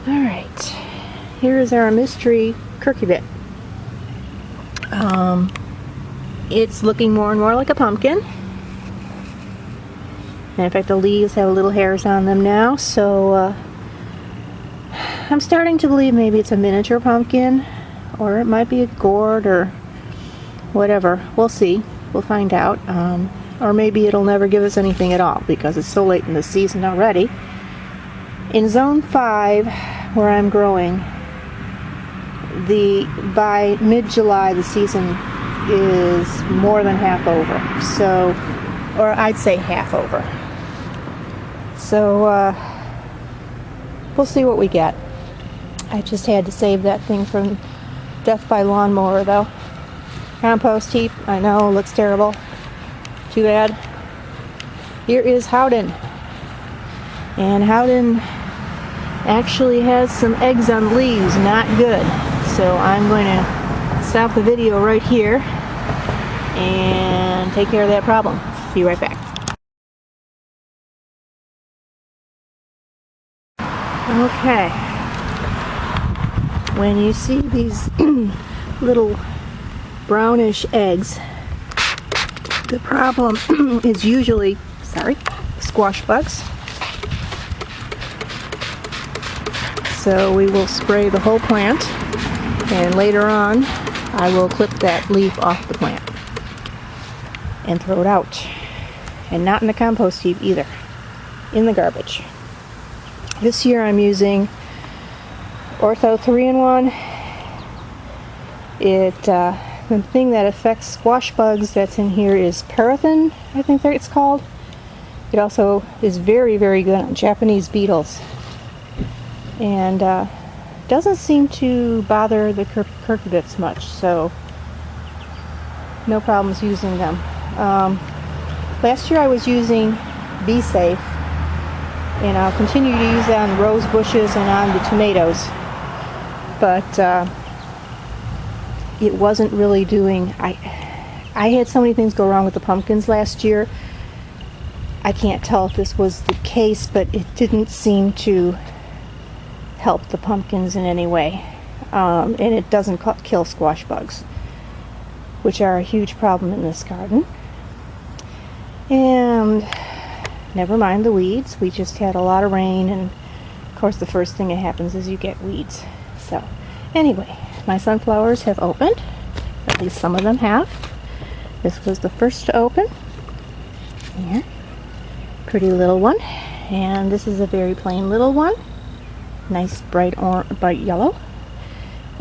Alright, here is our mystery curcubit. It's looking more and more like a pumpkin. And in fact, the leaves have little hairs on them now, so I'm starting to believe maybe it's a miniature pumpkin, or it might be a gourd, or whatever. We'll see. We'll find out. Or maybe it'll never give us anything at all, because it's so late in the season already. In Zone 5, where I'm growing, by mid-July the season is more than half over. So, or I'd say half over. So, we'll see what we get. I just had to save that thing from death by lawnmower, though. Compost heap, I know, looks terrible. Too bad. Here is Howden. And Howden actually has some eggs on leaves, not good. So I'm going to stop the video right here and take care of that problem. Be right back. Okay. When you see these little brownish eggs, the problem is usually, squash bugs. So we will spray the whole plant, and later on I will clip that leaf off the plant and throw it out. And not in the compost heap either, in the garbage. This year I'm using Ortho 3-in-1. The thing that affects squash bugs that's in here is paraffin, I think it's called. It also is very, very good on Japanese beetles. And doesn't seem to bother the curcubits much, so no problems using them. Last year I was using Be Safe, and I'll continue to use that on rose bushes and on the tomatoes, but it wasn't really doing. I had so many things go wrong with the pumpkins last year. I can't tell if this was the case, but it didn't seem to help the pumpkins in any way. And it doesn't kill squash bugs, which are a huge problem in this garden. And never mind the weeds. We just had a lot of rain, and of course the first thing that happens is you get weeds. So anyway, my sunflowers have opened. At least some of them have. This was the first to open. Here. Pretty little one. And this is a very plain little one. Nice bright yellow.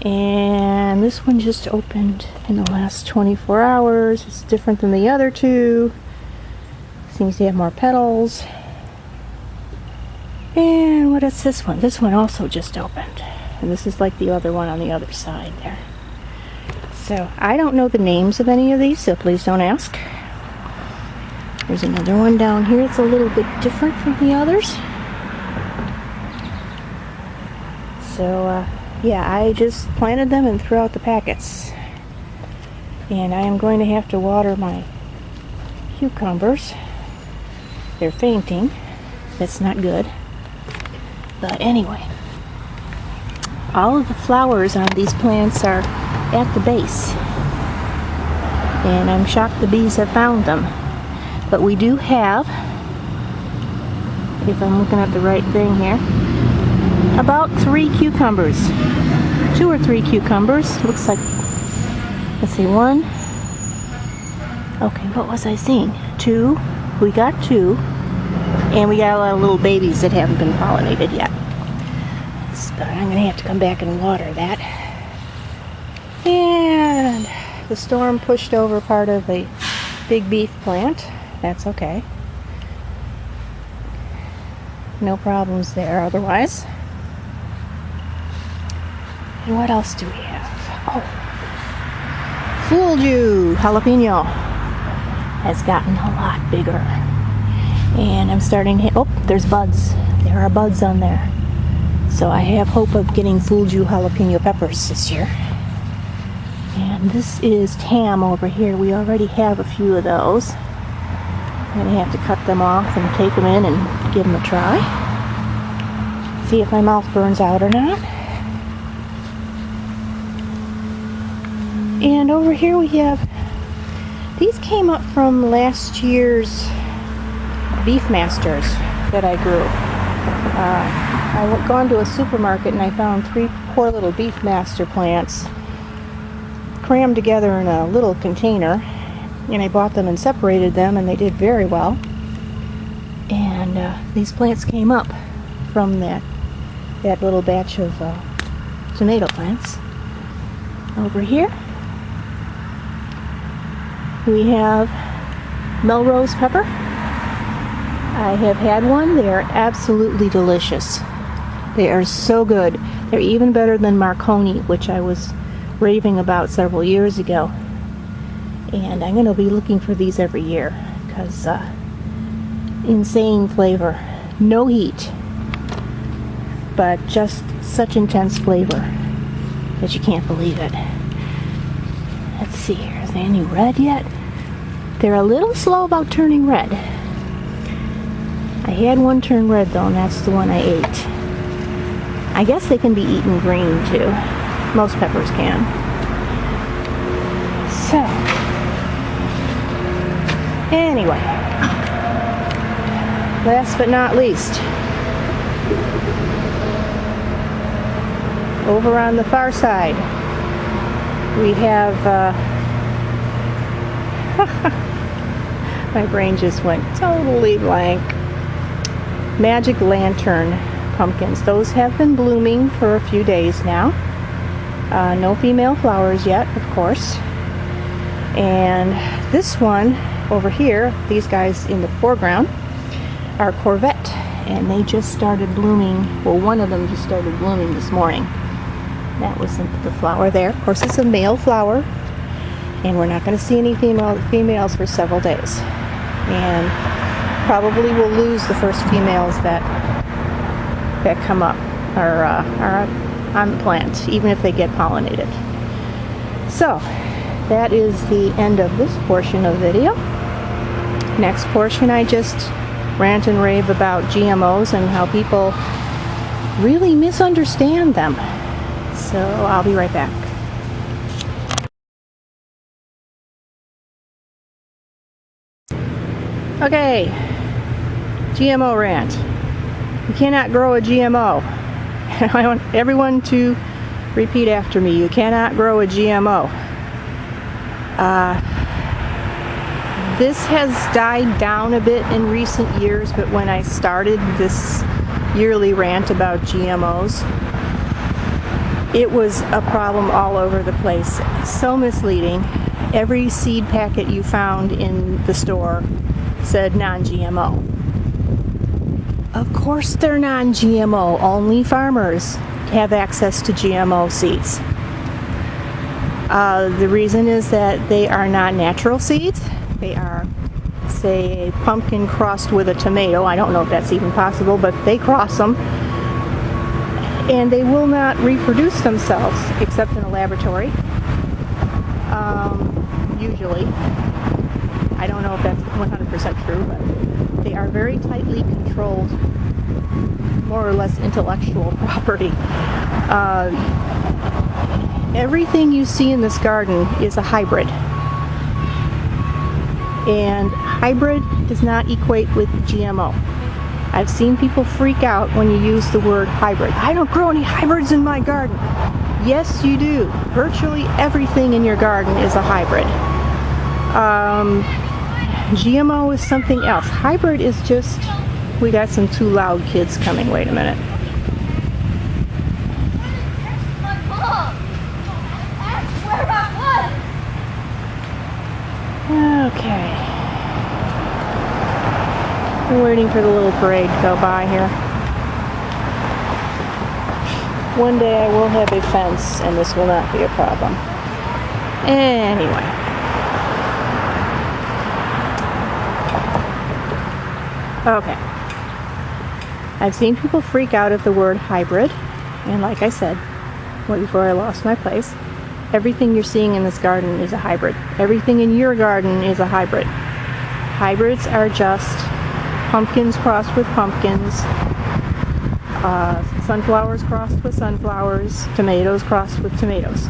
And this one just opened in the last 24 hours. It's different than the other two. Seems to have more petals. And what is this one? This one also just opened. And this is like the other one on the other side there. So I don't know the names of any of these, so please don't ask. There's another one down here. It's a little bit different from the others. So yeah, I just planted them and threw out the packets. And I am going to have to water my cucumbers. They're fainting. That's not good. But anyway, all of the flowers on these plants are at the base. And I'm shocked the bees have found them. But we do have, if I'm looking at the right thing here, about 3 cucumbers. 2 or 3 cucumbers. Looks like, let's see, 1. Okay, what was I seeing? 2. We got 2. And we got a lot of little babies that haven't been pollinated yet. But I'm going to have to come back and water that. And the storm pushed over part of the big beef plant. That's okay. No problems there otherwise. And what else do we have? Oh, fooled you! Jalapeno has gotten a lot bigger. And I'm starting to, oh, there's buds. There are buds on there. So I have hope of getting fooled you jalapeno peppers this year. And this is Tam over here. We already have a few of those. I'm going to have to cut them off and take them in and give them a try. see if my mouth burns out or not. And over here we have, these came up from last year's beef masters that I grew. I gone to a supermarket and I found 3 poor little beef master plants crammed together in a little container, and I bought them and separated them, and they did very well. And these plants came up from that little batch of tomato plants. Over here we have Melrose pepper. I have had one. They are absolutely delicious. They are so good. They're even better than Marconi, which I was raving about several years ago. And I'm going to be looking for these every year because insane flavor. No heat, but just such intense flavor that you can't believe it. Let's see here. Is there any red yet? They're a little slow about turning red. I had one turn red though, and that's the one I ate. I guess they can be eaten green too. Most peppers can. So, anyway, last but not least, over on the far side, we have, my brain just went totally blank. Magic lantern pumpkins. Those have been blooming for a few days now. No female flowers yet, of course. And this one over here, these guys in the foreground, are Corvette, and they just started blooming. Well, one of them just started blooming this morning. That was the flower there. Of course, it's a male flower, and we're not going to see any females for several days. And probably we'll lose the first females that come up or are on the plant, even if they get pollinated. So that is the end of this portion of the video. Next portion, I just rant and rave about GMOs and how people really misunderstand them. So I'll be right back. Okay, GMO rant. You cannot grow a GMO. I want everyone to repeat after me. You cannot grow a GMO. This has died down a bit in recent years, but when I started this yearly rant about GMOs, it was a problem all over the place. So misleading. Every seed packet you found in the store said non-GMO. Of course they're non-GMO. Only farmers have access to GMO seeds. The reason is that they are not natural seeds. They are, say, a pumpkin crossed with a tomato. I don't know if that's even possible, but they cross them. And they will not reproduce themselves except in a laboratory. Usually. I don't know if that's 100% true, but they are very tightly controlled, more or less intellectual property. Everything you see in this garden is a hybrid. And hybrid does not equate with GMO. I've seen people freak out when you use the word hybrid. I don't grow any hybrids in my garden. Yes, you do. Virtually everything in your garden is a hybrid. GMO is something else. Hybrid is just, we got some too loud kids coming. Wait a minute. Okay. We're waiting for the little parade to go by here. One day I will have a fence and this will not be a problem. Anyway. Okay. I've seen people freak out at the word hybrid, and like I said, before I lost my place, everything you're seeing in this garden is a hybrid. Everything in your garden is a hybrid. Hybrids are just pumpkins crossed with pumpkins, sunflowers crossed with sunflowers, tomatoes crossed with tomatoes.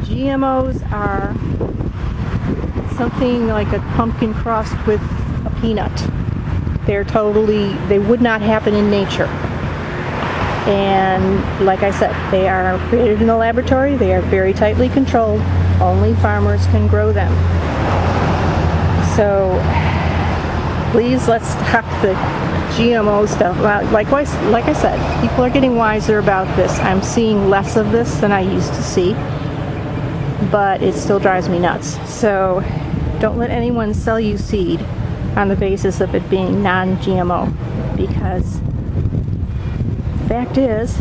GMOs are something like a pumpkin crossed with a peanut. They would not happen in nature. And like I said, they are created in a laboratory. They are very tightly controlled. Only farmers can grow them. So please, let's stop the GMO stuff. Like I said, people are getting wiser about this. I'm seeing less of this than I used to see, but it still drives me nuts. So don't let anyone sell you seed on the basis of it being non-GMO, because fact is,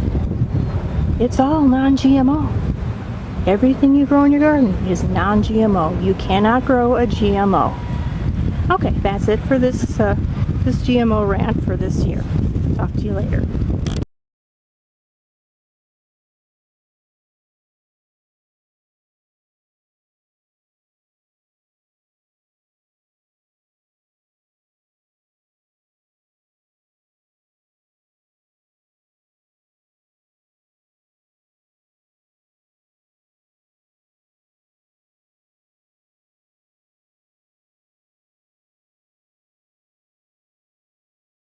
it's all non-GMO. Everything you grow in your garden is non-GMO. You cannot grow a GMO. Okay, that's it for this GMO rant for this year. Talk to you later.